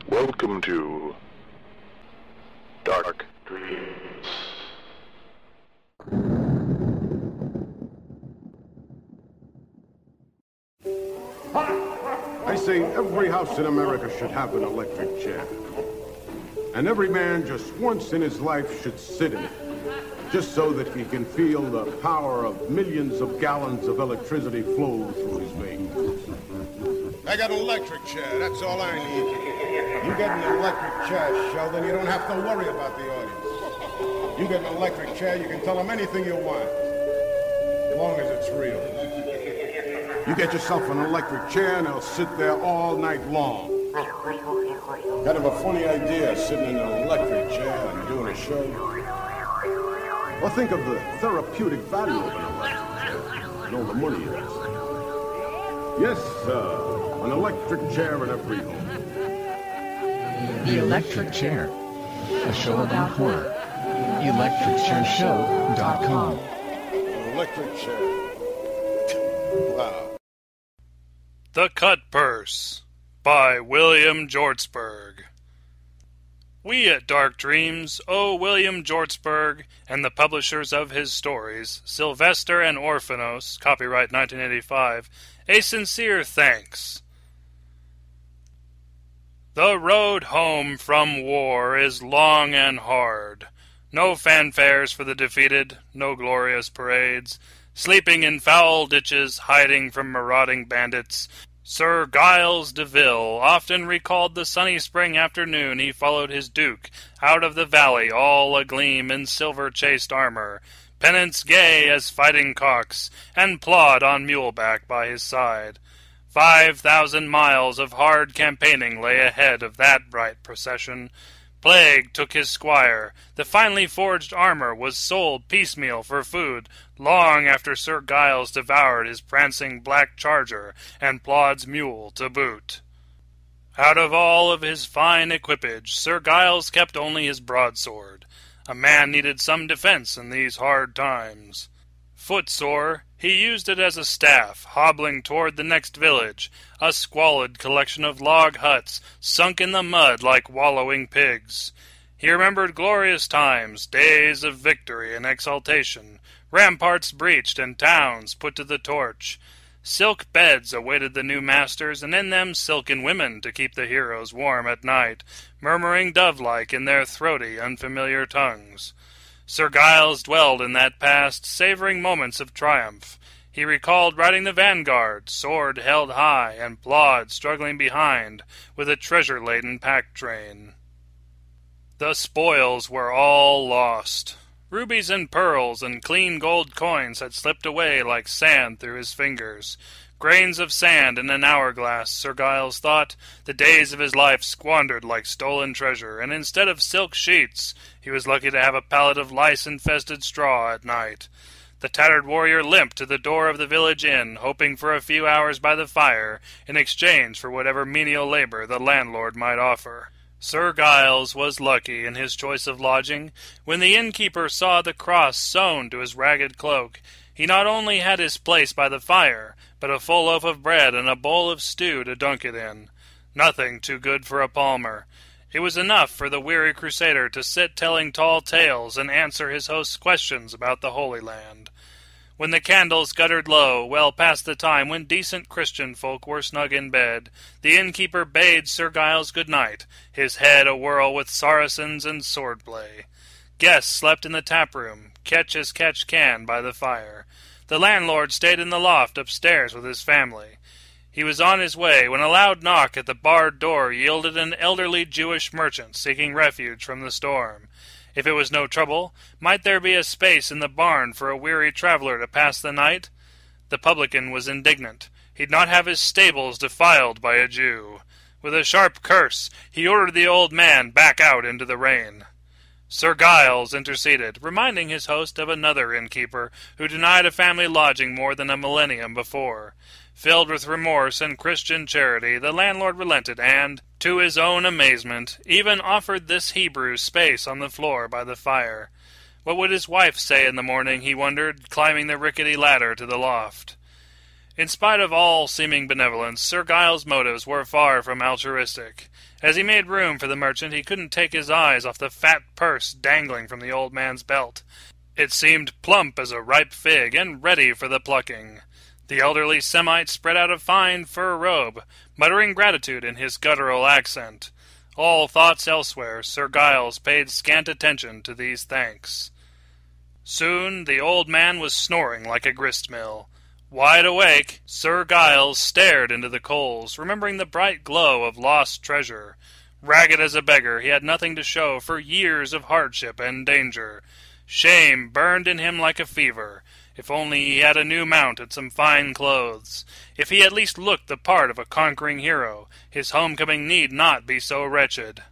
Welcome to Dark Dreams. I say every house in America should have an electric chair. And every man just once in his life should sit in it, just so that he can feel the power of millions of gallons of electricity flow through his veins. I got an electric chair, that's all I need. You get an electric chair, Sheldon, you don't have to worry about the audience. You get an electric chair, you can tell them anything you want, as long as it's real. You get yourself an electric chair and they'll sit there all night long. Kind of a funny idea, sitting in an electric chair and doing a show. Well, think of the therapeutic value of an electric chair and all the money it is. Yes, sir, an electric chair in every home. The Electric Chair, a show about horror. ElectricChairShow.com. An electric chair. Wow. The Cut Purse by William Hjortsberg. We at Dark Dreams owe William Hjortsberg and the publishers of his stories, Sylvester and Orphanos, copyright 1985, a sincere thanks. The road home from war is long and hard. No fanfares for the defeated, no glorious parades. Sleeping in foul ditches, hiding from marauding bandits, Sir Giles de Ville often recalled the sunny spring afternoon he followed his duke out of the valley, all agleam in silver-chased armor, pennants gay as fighting cocks, and plod on muleback by his side. 5,000 miles of hard campaigning lay ahead of that bright procession. Plague took his squire. The finely forged armor was sold piecemeal for food, long after Sir Giles devoured his prancing black charger and Plod's mule to boot. Out of all of his fine equipage, Sir Giles kept only his broadsword. A man needed some defense in these hard times. Footsore, he used it as a staff, hobbling toward the next village, a squalid collection of log huts, sunk in the mud like wallowing pigs. He remembered glorious times, days of victory and exultation, ramparts breached and towns put to the torch. Silk beds awaited the new masters, and in them silken women to keep the heroes warm at night, murmuring dove-like in their throaty, unfamiliar tongues. Sir Giles dwelled in that past, savoring moments of triumph. He recalled riding the vanguard, sword held high, and Plod struggling behind, with a treasure-laden pack-train. The spoils were all lost. Rubies and pearls and clean gold coins had slipped away like sand through his fingers. Grains of sand in an hourglass, Sir Giles thought, the days of his life squandered like stolen treasure, and instead of silk sheets, he was lucky to have a pallet of lice-infested straw at night. The tattered warrior limped to the door of the village inn, hoping for a few hours by the fire, in exchange for whatever menial labor the landlord might offer. Sir Giles was lucky in his choice of lodging. When the innkeeper saw the cross sewn to his ragged cloak, he not only had his place by the fire, but a full loaf of bread and a bowl of stew to dunk it in. Nothing too good for a palmer. It was enough for the weary crusader to sit telling tall tales and answer his host's questions about the Holy Land. When the candles guttered low, well past the time when decent Christian folk were snug in bed, the innkeeper bade Sir Giles good night, his head a-whirl with Saracens and sword-play. Guests slept in the tap-room, catch as catch can by the fire. The landlord stayed in the loft upstairs with his family. He was on his way when a loud knock at the barred door yielded an elderly Jewish merchant seeking refuge from the storm. If it was no trouble, might there be a space in the barn for a weary traveler to pass the night? The publican was indignant. He'd not have his stables defiled by a Jew. With a sharp curse, he ordered the old man back out into the rain. Sir Giles interceded, reminding his host of another innkeeper who denied a family lodging more than a millennium before. Filled with remorse and Christian charity, the landlord relented and, to his own amazement, even offered this Hebrew space on the floor by the fire. What would his wife say in the morning, he wondered, climbing the rickety ladder to the loft? In spite of all seeming benevolence, Sir Giles' motives were far from altruistic. As he made room for the merchant, he couldn't take his eyes off the fat purse dangling from the old man's belt. It seemed plump as a ripe fig and ready for the plucking. The elderly Semite spread out a fine fur robe, muttering gratitude in his guttural accent. All thoughts elsewhere, Sir Giles paid scant attention to these thanks. Soon the old man was snoring like a grist-mill. Wide awake, Sir Giles stared into the coals, remembering the bright glow of lost treasure. Ragged as a beggar, he had nothing to show for years of hardship and danger. Shame burned in him like a fever. If only he had a new mount and some fine clothes. If he at least looked the part of a conquering hero, his homecoming need not be so wretched.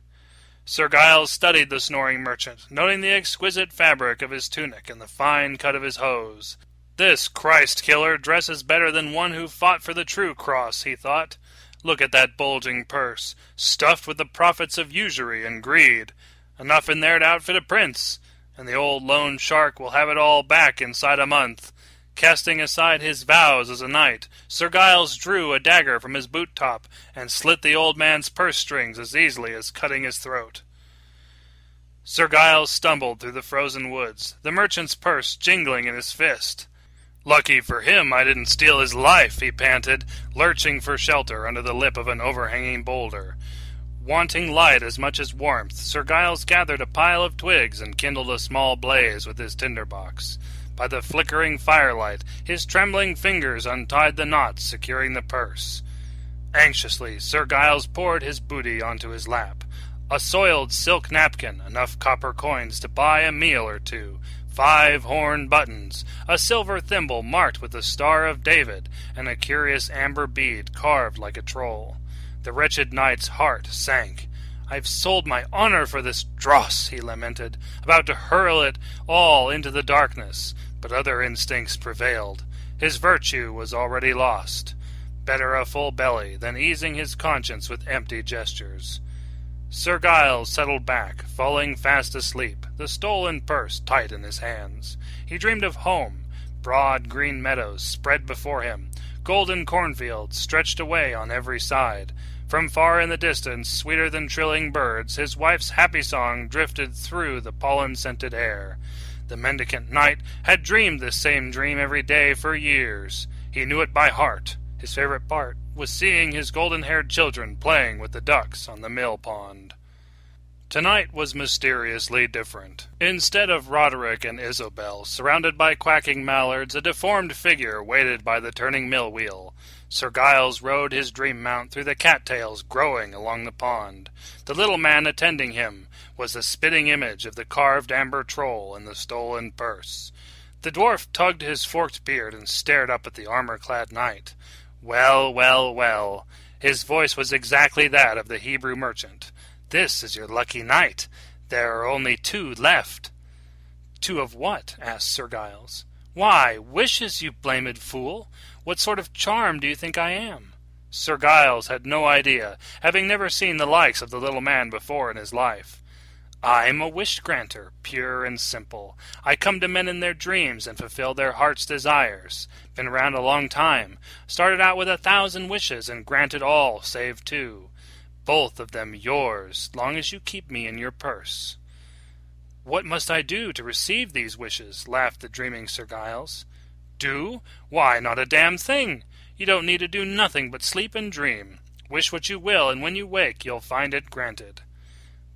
Sir Giles studied the snoring merchant, noting the exquisite fabric of his tunic and the fine cut of his hose. This Christ-killer dresses better than one who fought for the true cross, he thought. Look at that bulging purse, stuffed with the profits of usury and greed. Enough in there to outfit a prince, and the old lone shark will have it all back inside a month. Casting aside his vows as a knight, Sir Giles drew a dagger from his boot-top and slit the old man's purse-strings as easily as cutting his throat. Sir Giles stumbled through the frozen woods, the merchant's purse jingling in his fist. "Lucky for him I didn't steal his life," he panted, lurching for shelter under the lip of an overhanging boulder. Wanting light as much as warmth, Sir Giles gathered a pile of twigs and kindled a small blaze with his tinderbox. By the flickering firelight, his trembling fingers untied the knots securing the purse. Anxiously, Sir Giles poured his booty onto his lap. A soiled silk napkin, enough copper coins to buy a meal or two, 5 horn buttons, a silver thimble marked with the Star of David, and a curious amber bead carved like a troll. The wretched knight's heart sank. "I've sold my honor for this dross," he lamented, about to hurl it all into the darkness, but other instincts prevailed. His virtue was already lost. Better a full belly than easing his conscience with empty gestures. Sir Giles settled back, falling fast asleep, the stolen purse tight in his hands. He dreamed of home, broad green meadows spread before him, golden cornfields stretched away on every side. From far in the distance, sweeter than trilling birds, his wife's happy song drifted through the pollen-scented air. The mendicant knight had dreamed this same dream every day for years. He knew it by heart. His favorite part was seeing his golden-haired children playing with the ducks on the mill pond. Tonight was mysteriously different. Instead of Roderick and Isobel, surrounded by quacking mallards, a deformed figure waited by the turning mill wheel. Sir Giles rode his dream mount through the cattails growing along the pond. The little man attending him was the spitting image of the carved amber troll in the stolen purse. The dwarf tugged his forked beard and stared up at the armor-clad knight. Well, well, well. His voice was exactly that of the Hebrew merchant. "This is your lucky night. There are only 2 left." "2 of what?" asked Sir Giles. "Why, wishes, you blamed fool. What sort of charm do you think I am?" Sir Giles had no idea, having never seen the likes of the little man before in his life. "I'm a wish-granter, pure and simple. I come to men in their dreams and fulfill their heart's desires. Been around a long time. Started out with 1,000 wishes and granted all save 2. Both of them yours, long as you keep me in your purse." "What must I do to receive these wishes?" laughed the dreaming Sir Giles. "Do? Why, not a damn thing. You don't need to do nothing but sleep and dream. Wish what you will, and when you wake you'll find it granted."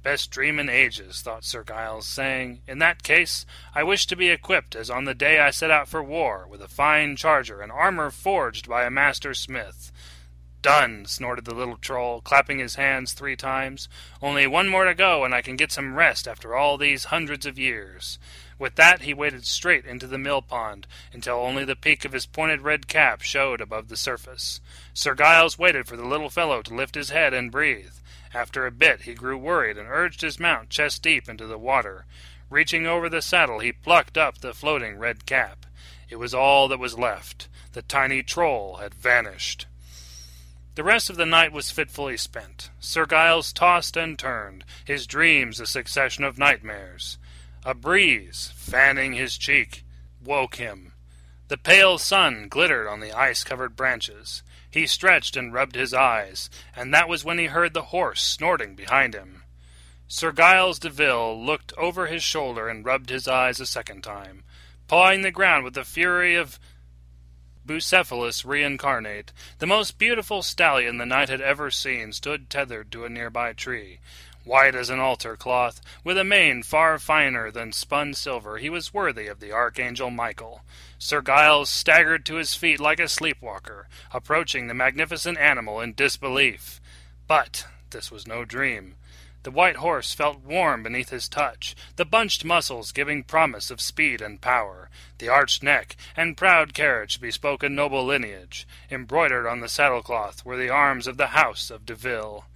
"Best dream in ages," thought Sir Giles, saying, "In that case, I wish to be equipped as on the day I set out for war, with a fine charger and armor forged by a master smith." "Done," snorted the little troll, clapping his hands 3 times. "Only 1 more to go, and I can get some rest after all these hundreds of years." With that he waded straight into the mill pond, until only the peak of his pointed red cap showed above the surface. Sir Giles waited for the little fellow to lift his head and breathe. After a bit he grew worried and urged his mount chest-deep into the water. Reaching over the saddle, he plucked up the floating red cap. It was all that was left. The tiny troll had vanished. The rest of the night was fitfully spent. Sir Giles tossed and turned, his dreams a succession of nightmares. A breeze, fanning his cheek, woke him. The pale sun glittered on the ice-covered branches. He stretched and rubbed his eyes, and that was when he heard the horse snorting behind him. Sir Giles de Ville looked over his shoulder and rubbed his eyes a second time. Pawing the ground with the fury of Bucephalus reincarnate, the most beautiful stallion the knight had ever seen stood tethered to a nearby tree. White as an altar cloth, with a mane far finer than spun silver, he was worthy of the Archangel Michael. Sir Giles staggered to his feet like a sleepwalker, approaching the magnificent animal in disbelief. But this was no dream. The white horse felt warm beneath his touch, the bunched muscles giving promise of speed and power. The arched neck and proud carriage bespoke a noble lineage. Embroidered on the saddlecloth were the arms of the house of de Ville.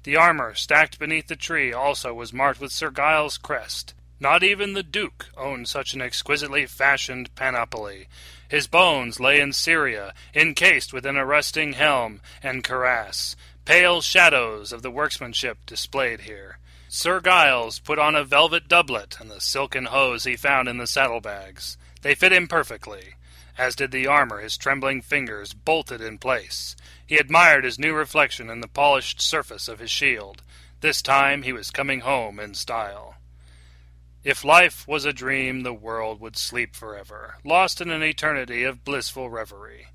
The armor stacked beneath the tree also was marked with Sir Giles' crest. Not even the Duke owned such an exquisitely fashioned panoply. His bones lay in Syria, encased within a rusting helm and cuirass. Pale shadows of the workmanship displayed here. Sir Giles put on a velvet doublet and the silken hose he found in the saddlebags. They fit him perfectly, as did the armor his trembling fingers bolted in place. He admired his new reflection in the polished surface of his shield. This time he was coming home in style. If life was a dream, the world would sleep forever, lost in an eternity of blissful reverie.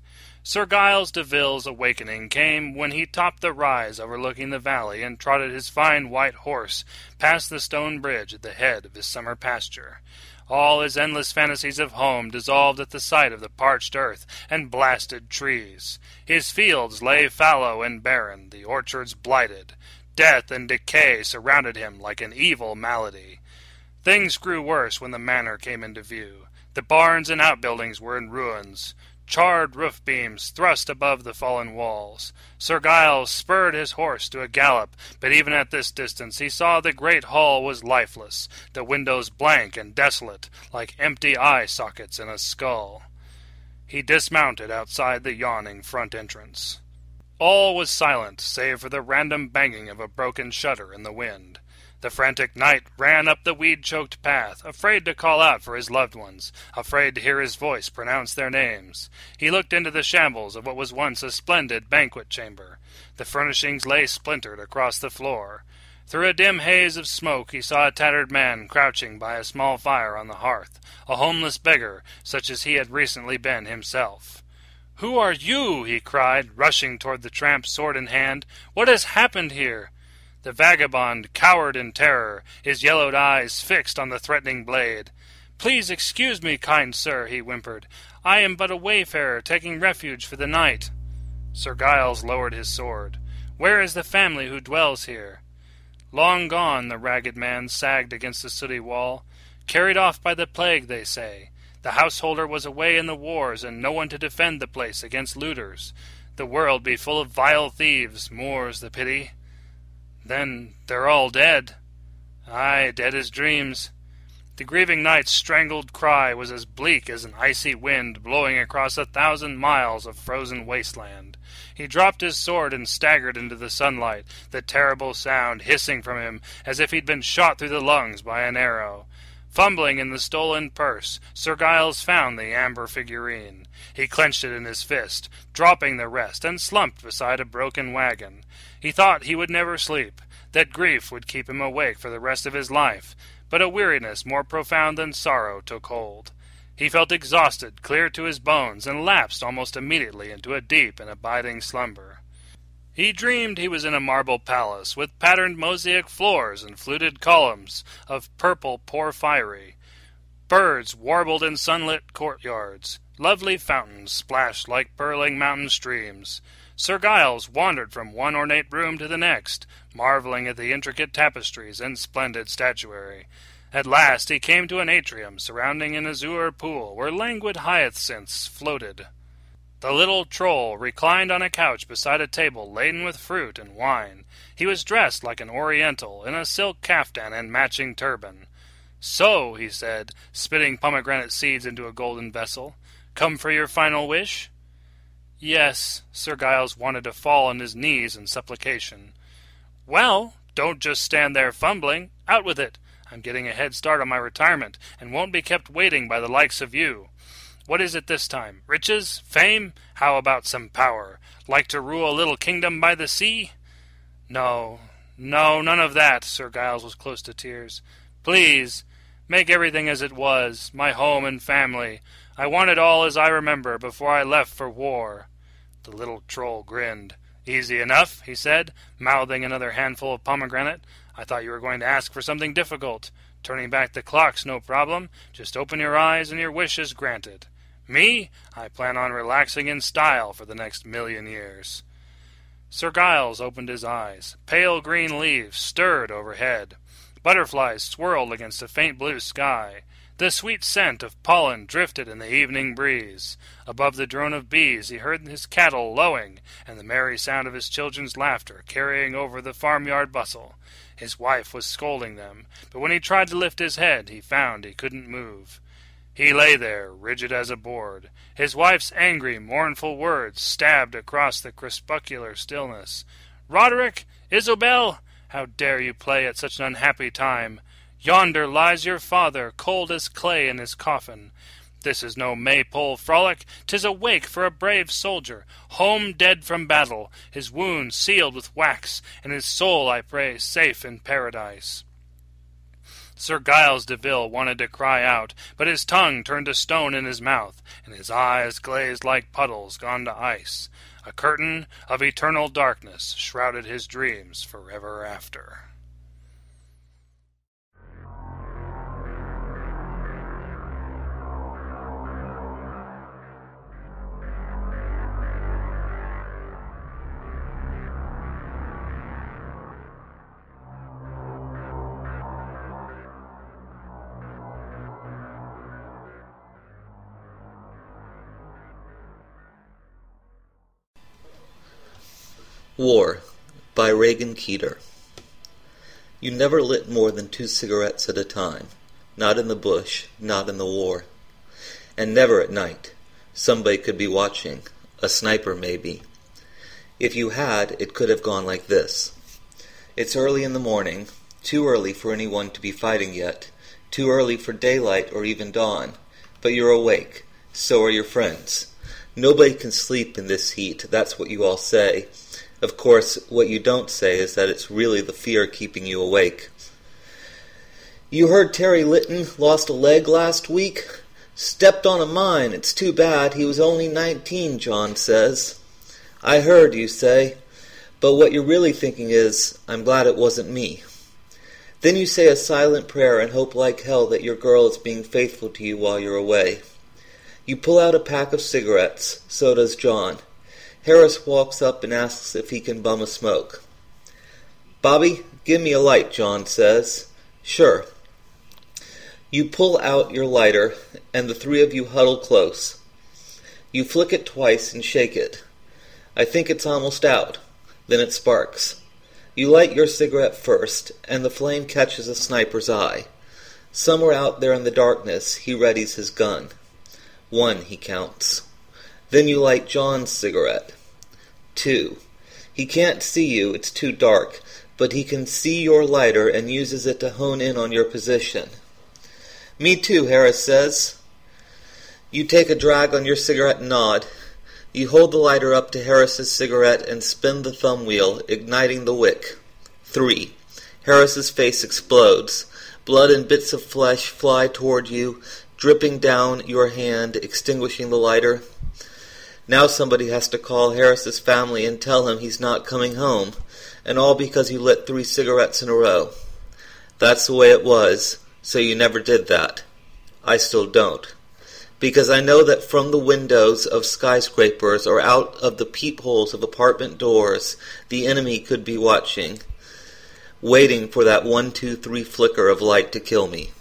Sir Giles de Ville's awakening came when he topped the rise overlooking the valley and trotted his fine white horse past the stone bridge at the head of his summer pasture. All his endless fantasies of home dissolved at the sight of the parched earth and blasted trees. His fields lay fallow and barren, the orchards blighted. Death and decay surrounded him like an evil malady. Things grew worse when the manor came into view. The barns and outbuildings were in ruins. Charred roof beams thrust above the fallen walls. Sir Giles spurred his horse to a gallop, but even at this distance he saw the great hall was lifeless, the windows blank and desolate, like empty eye sockets in a skull. He dismounted outside the yawning front entrance. All was silent, save for the random banging of a broken shutter in the wind. The frantic knight ran up the weed-choked path, afraid to call out for his loved ones, afraid to hear his voice pronounce their names. He looked into the shambles of what was once a splendid banquet chamber. The furnishings lay splintered across the floor. Through a dim haze of smoke he saw a tattered man crouching by a small fire on the hearth, a homeless beggar, such as he had recently been himself. "Who are you?" he cried, rushing toward the tramp, sword in hand. "What has happened here?" The vagabond cowered in terror, his yellowed eyes fixed on the threatening blade. "Please excuse me, kind sir," he whimpered. "I am but a wayfarer, taking refuge for the night." Sir Giles lowered his sword. "Where is the family who dwells here?" "Long gone," the ragged man sagged against the sooty wall. "Carried off by the plague, they say. The householder was away in the wars, and no one to defend the place against looters. The world be full of vile thieves, more's the pity." "Then they're all dead." "Aye, dead as dreams." The grieving knight's strangled cry was as bleak as an icy wind blowing across 1,000 miles of frozen wasteland. He dropped his sword and staggered into the sunlight, the terrible sound hissing from him as if he'd been shot through the lungs by an arrow. Fumbling in the stolen purse, Sir Giles found the amber figurine. He clenched it in his fist, dropping the rest, and slumped beside a broken wagon. He thought he would never sleep, that grief would keep him awake for the rest of his life, but a weariness more profound than sorrow took hold. He felt exhausted, clear to his bones, and lapsed almost immediately into a deep and abiding slumber. He dreamed he was in a marble palace, with patterned mosaic floors and fluted columns of purple porphyry. Birds warbled in sunlit courtyards. Lovely fountains splashed like purling mountain streams. Sir Giles wandered from one ornate room to the next, marveling at the intricate tapestries and splendid statuary. At last he came to an atrium surrounding an azure pool where languid hyacinths floated. The little troll reclined on a couch beside a table laden with fruit and wine. He was dressed like an oriental in a silk caftan and matching turban. "So," he said, spitting pomegranate seeds into a golden vessel, "come for your final wish?" "Yes." Sir Giles wanted to fall on his knees in supplication. "Well, don't just stand there fumbling. Out with it. I'm getting a head start on my retirement, and won't be kept waiting by the likes of you. What is it this time? Riches? Fame? How about some power? Like to rule a little kingdom by the sea?" No, none of that." Sir Giles was close to tears. "Please, make everything as it was, my home and family. I want it all as I remember before I left for war." The little troll grinned. "Easy enough," he said, mouthing another handful of pomegranate. "I thought you were going to ask for something difficult. Turning back the clock's no problem. Just open your eyes and your wish is granted. Me? I plan on relaxing in style for the next 1,000,000 years." Sir Giles opened his eyes. Pale green leaves stirred overhead. Butterflies swirled against a faint blue sky. The sweet scent of pollen drifted in the evening breeze. Above the drone of bees he heard his cattle lowing, and the merry sound of his children's laughter carrying over the farmyard bustle. His wife was scolding them, but when he tried to lift his head, he found he couldn't move. He lay there, rigid as a board. His wife's angry, mournful words stabbed across the crepuscular stillness. "Roderick! Isobel! How dare you play at such an unhappy time? Yonder lies your father, cold as clay in his coffin. This is no Maypole frolic, 'tis a wake for a brave soldier, home dead from battle, his wounds sealed with wax, and his soul, I pray, safe in paradise." Sir Giles de Ville wanted to cry out, but his tongue turned to stone in his mouth, and his eyes glazed like puddles gone to ice. A curtain of eternal darkness shrouded his dreams forever after. War by Regan Keeter. You never lit more than 2 cigarettes at a time, not in the bush, not in the war. And never at night. Somebody could be watching, a sniper maybe. If you had, it could have gone like this. It's early in the morning, too early for anyone to be fighting yet, too early for daylight or even dawn, but you're awake, so are your friends. Nobody can sleep in this heat, that's what you all say. Of course, what you don't say is that it's really the fear keeping you awake. "You heard Terry Litton lost a leg last week? Stepped on a mine, it's too bad, he was only 19, John says. I heard, you say, but what you're really thinking is, I'm glad it wasn't me. Then you say a silent prayer and hope like hell that your girl is being faithful to you while you're away. You pull out a pack of cigarettes, so does John. Harris walks up and asks if he can bum a smoke. "Bobby, give me a light," John says. "Sure." You pull out your lighter, and the 3 of you huddle close. You flick it twice and shake it. I think it's almost out. Then it sparks. You light your cigarette first, and the flame catches a sniper's eye. Somewhere out there in the darkness, he readies his gun. 1, he counts. Then you light John's cigarette. 2. He can't see you, it's too dark, but he can see your lighter and uses it to hone in on your position. "Me too," Harris says. You take a drag on your cigarette and nod. You hold the lighter up to Harris's cigarette and spin the thumb wheel, igniting the wick. 3. Harris's face explodes. Blood and bits of flesh fly toward you, dripping down your hand, extinguishing the lighter. Now somebody has to call Harris's family and tell him he's not coming home, and all because you lit 3 cigarettes in a row. That's the way it was, so you never did that. I still don't. Because I know that from the windows of skyscrapers or out of the peepholes of apartment doors, the enemy could be watching, waiting for that 1, 2, 3 flicker of light to kill me.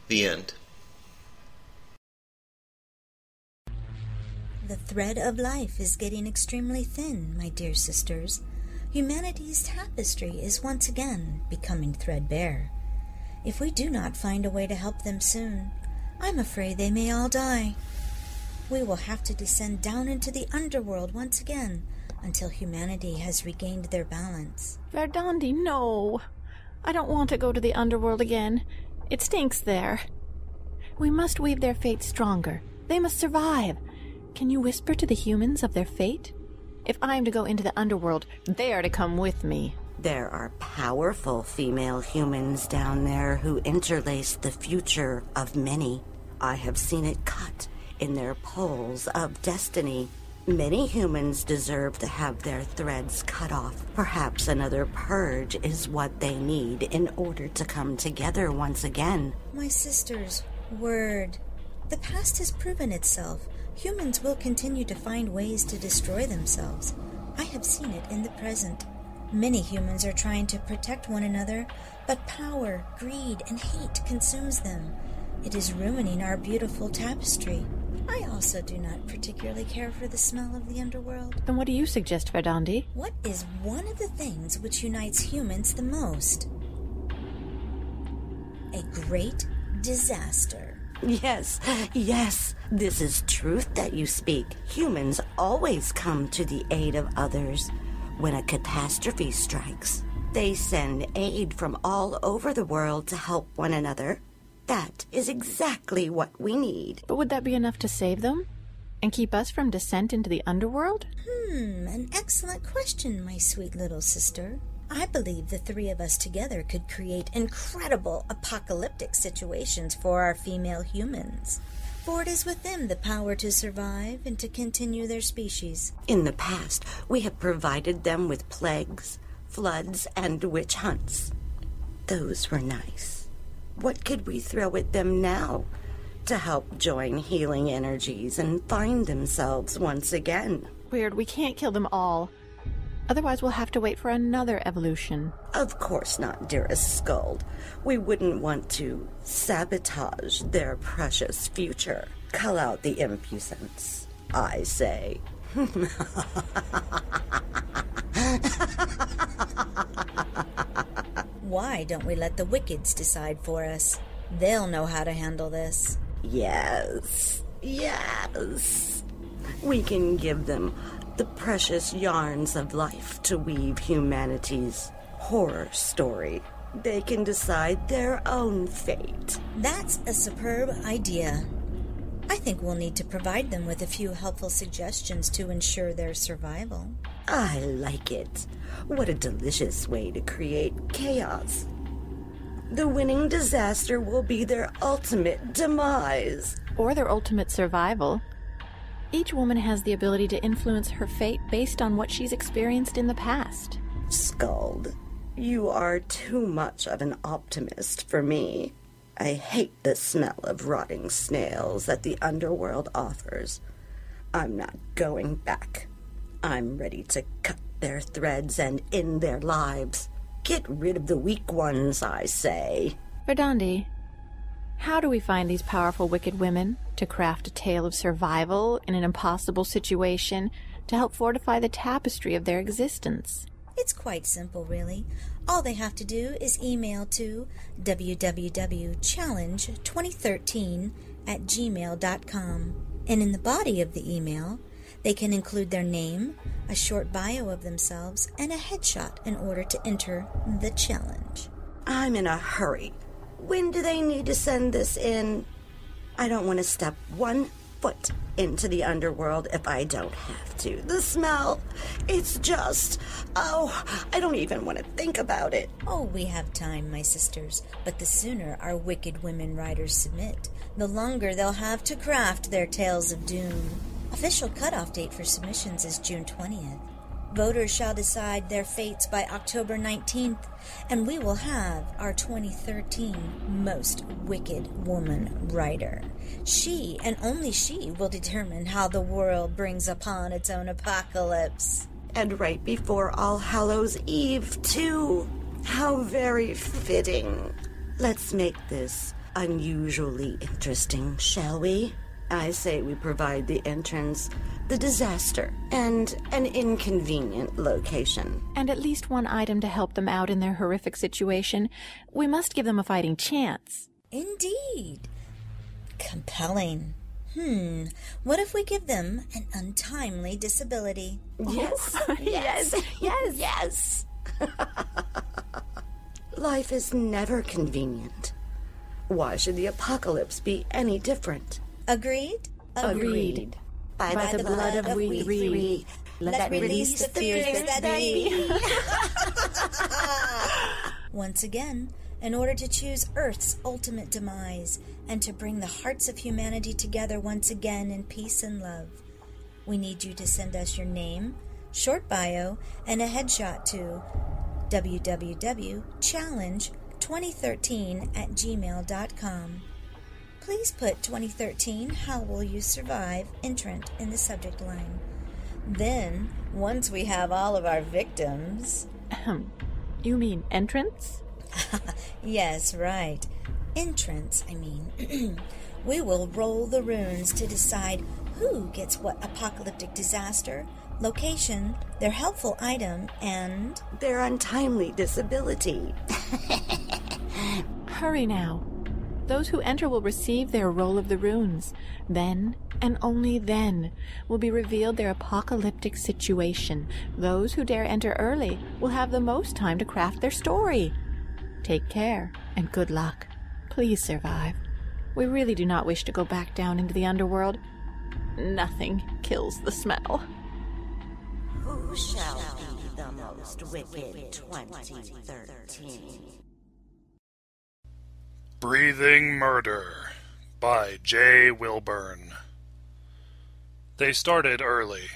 The end. The thread of life is getting extremely thin, my dear sisters. Humanity's tapestry is once again becoming threadbare. If we do not find a way to help them soon, I'm afraid they may all die. We will have to descend down into the underworld once again until humanity has regained their balance. Verdandi, no. I don't want to go to the underworld again. It stinks there. We must weave their fate stronger. They must survive. Can you whisper to the humans of their fate? If I am to go into the underworld, they are to come with me. There are powerful female humans down there who interlace the future of many. I have seen it cut in their poles of destiny. Many humans deserve to have their threads cut off. Perhaps another purge is what they need in order to come together once again. My sisters, word. The past has proven itself. Humans will continue to find ways to destroy themselves. I have seen it in the present. Many humans are trying to protect one another, but power, greed, and hate consumes them. It is ruining our beautiful tapestry. I also do not particularly care for the smell of the underworld. Then what do you suggest, Verdandi? What is one of the things which unites humans the most? A great disaster. Yes, this is truth that you speak. Humans always come to the aid of others. When a catastrophe strikes, they send aid from all over the world to help one another. That is exactly what we need. But would that be enough to save them? And keep us from descent into the underworld? An excellent question, my sweet little sister. I believe the three of us together could create incredible apocalyptic situations for our female humans. For it is with them the power to survive and to continue their species. In the past, we have provided them with plagues, floods, and witch hunts. Those were nice. What could we throw at them now to help join healing energies and find themselves once again? Weird, we can't kill them all. Otherwise we'll have to wait for another evolution. Of course not, dearest Skuld. We wouldn't want to sabotage their precious future. Cull out the impudence, I say. Why don't we let the wickeds decide for us? They'll know how to handle this. Yes. We can give them the precious yarns of life to weave humanity's horror story. They can decide their own fate. That's a superb idea. I think we'll need to provide them with a few helpful suggestions to ensure their survival. I like it. What a delicious way to create chaos. The winning disaster will be their ultimate demise. Or their ultimate survival. Each woman has the ability to influence her fate based on what she's experienced in the past. Skuld, you are too much of an optimist for me. I hate the smell of rotting snails that the underworld offers. I'm not going back. I'm ready to cut their threads and end their lives. Get rid of the weak ones, I say. Verdandi, how do we find these powerful wicked women to craft a tale of survival in an impossible situation to help fortify the tapestry of their existence? It's quite simple, really. All they have to do is email to www.challenge2013@gmail.com. And in the body of the email, they can include their name, a short bio of themselves, and a headshot in order to enter the challenge. I'm in a hurry. When do they need to send this in? I don't want to step 1 foot into the underworld if I don't have to. The smell, it's just... I don't even want to think about it. Oh, we have time, my sisters. But the sooner our wicked women writers submit, the longer they'll have to craft their tales of doom. Official cutoff date for submissions is June 20th. Voters shall decide their fates by October 19th, and we will have our 2013 Most Wicked Woman Writer. She, and only she, will determine how the world brings upon its own apocalypse. And right before All Hallows Eve, too. How very fitting. Let's make this unusually interesting, shall we? I say we provide the entrance, the disaster, and an inconvenient location. And at least one item to help them out in their horrific situation. We must give them a fighting chance. Indeed. Compelling. What if we give them an untimely disability? Yes. Yes. Life is never convenient. Why should the apocalypse be any different? Agreed? Agreed. By the blood of we three, let's release the fears that be. Once again, in order to choose Earth's ultimate demise and to bring the hearts of humanity together once again in peace and love, we need you to send us your name, short bio, and a headshot to www.challenge2013@gmail.com. Please put 2013 How Will You Survive entrant in the subject line. Then, once we have all of our victims... You mean entrance? Yes, right. Entrance, I mean. We will roll the runes to decide who gets what apocalyptic disaster, location, their helpful item, and... their untimely disability. Hurry now. Those who enter will receive their roll of the runes. Then, and only then, will be revealed their apocalyptic situation. Those who dare enter early will have the most time to craft their story. Take care, and good luck. Please survive. We really do not wish to go back down into the underworld. Nothing kills the smell. Who shall be the most wicked 2013? Breathing Murder by J. Wilburn. They started early.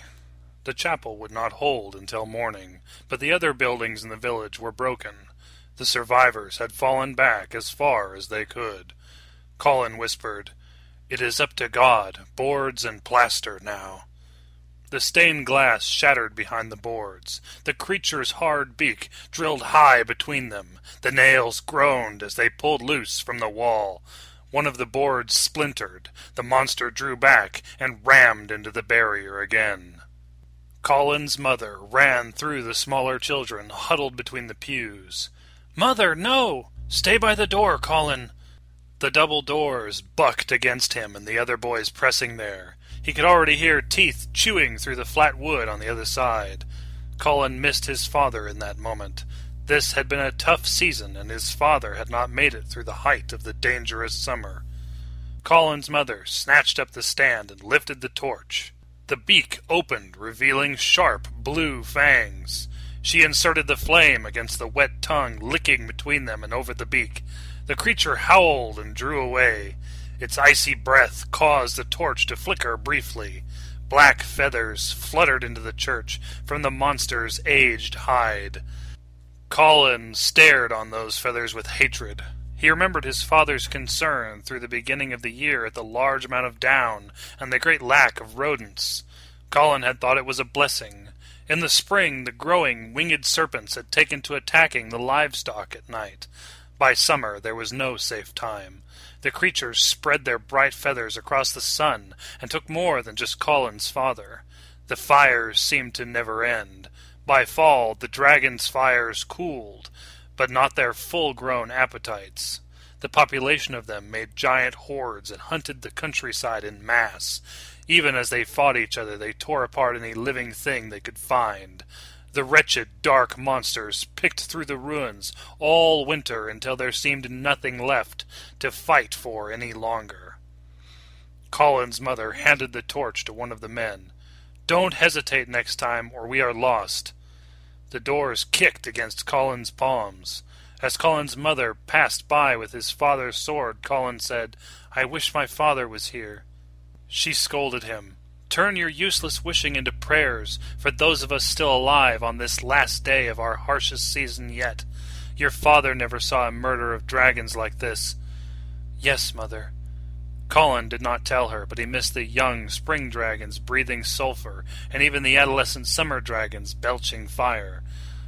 The chapel would not hold until morning, but the other buildings in the village were broken. The survivors had fallen back as far as they could. Colin whispered, "It is up to God, boards and plaster now." The stained glass shattered behind the boards. The creature's hard beak drilled high between them. The nails groaned as they pulled loose from the wall. One of the boards splintered. The monster drew back and rammed into the barrier again. Colin's mother ran through the smaller children huddled between the pews. "Mother, no! Stay by the door, Colin!" The double doors bucked against him and the other boys pressing there. He could already hear teeth chewing through the flat wood on the other side. Colin missed his father in that moment. This had been a tough season, and his father had not made it through the height of the dangerous summer. Colin's mother snatched up the stand and lifted the torch. The beak opened, revealing sharp blue fangs. She inserted the flame against the wet tongue, licking between them and over the beak. The creature howled and drew away. Its icy breath caused the torch to flicker briefly. Black feathers fluttered into the church from the monster's aged hide. Colin stared on those feathers with hatred. He remembered his father's concern through the beginning of the year at the large amount of down and the great lack of rodents. Colin had thought it was a blessing. In the spring, the growing winged serpents had taken to attacking the livestock at night. By summer, there was no safe time. The creatures spread their bright feathers across the sun and took more than just Colin's father. The fires seemed to never end. By fall, the dragon's fires cooled, but not their full-grown appetites. The population of them made giant hordes and hunted the countryside in mass. Even as they fought each other, they tore apart any living thing they could find. The wretched, dark monsters picked through the ruins all winter until there seemed nothing left to fight for any longer. Colin's mother handed the torch to one of the men. "Don't hesitate next time, or we are lost." The doors kicked against Colin's palms. As Colin's mother passed by with his father's sword, Colin said, "I wish my father was here." She scolded him. "Turn your useless wishing into prayers for those of us still alive on this last day of our harshest season yet. Your father never saw a murder of dragons like this." "Yes, mother." Colin did not tell her, but he missed the young spring dragons breathing sulfur, and even the adolescent summer dragons belching fire.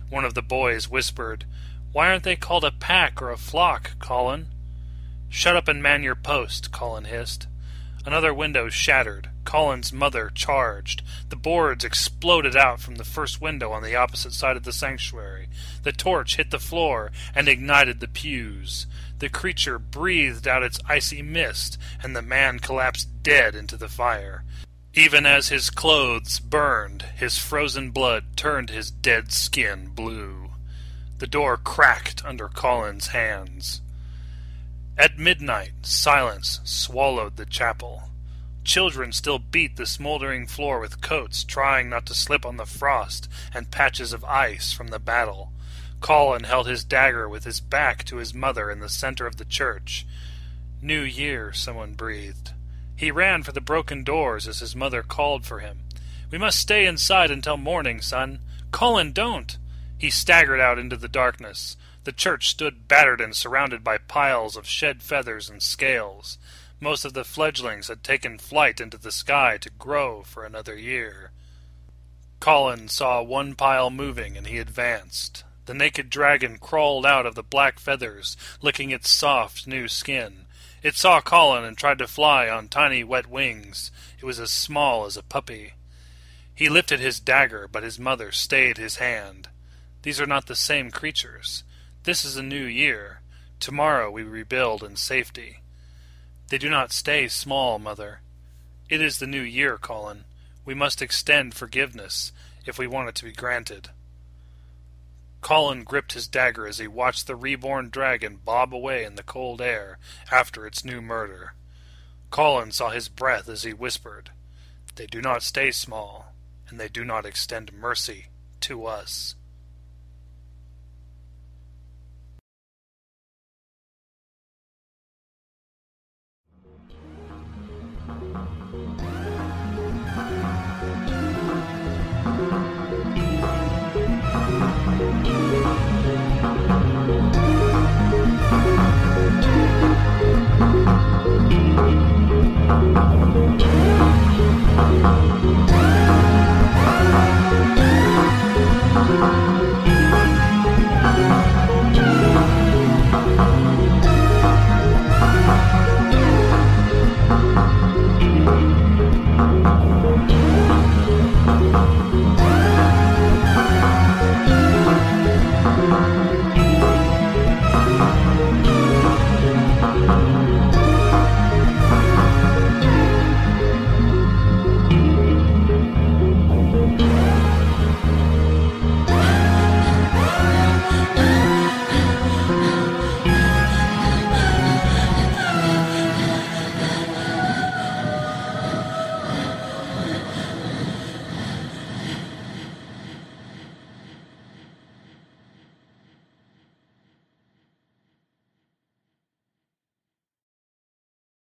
One of the boys whispered, "Why aren't they called a pack or a flock, Colin?" "Shut up and man your post," Colin hissed. Another window shattered. Colin's mother charged. The boards exploded out from the first window on the opposite side of the sanctuary. The torch hit the floor and ignited the pews. The creature breathed out its icy mist, and the man collapsed dead into the fire. Even as his clothes burned, his frozen blood turned his dead skin blue. The door cracked under Colin's hands. At midnight, silence swallowed the chapel. Children still beat the smoldering floor with coats, trying not to slip on the frost and patches of ice from the battle. Colin held his dagger with his back to his mother in the center of the church. "New Year," someone breathed. He ran for the broken doors as his mother called for him. "We must stay inside until morning, son." "Colin, don't!" He staggered out into the darkness. The church stood battered and surrounded by piles of shed feathers and scales. Most of the fledglings had taken flight into the sky to grow for another year. Colin saw one pile moving, and he advanced. The naked dragon crawled out of the black feathers, licking its soft, new skin. It saw Colin and tried to fly on tiny, wet wings. It was as small as a puppy. He lifted his dagger, but his mother stayed his hand. "These are not the same creatures. This is a new year. Tomorrow we rebuild in safety." "They do not stay small, Mother." "It is the new year, Colin. We must extend forgiveness if we want it to be granted." Colin gripped his dagger as he watched the reborn dragon bob away in the cold air after its new murder. Colin saw his breath as he whispered, "They do not stay small, and they do not extend mercy to us."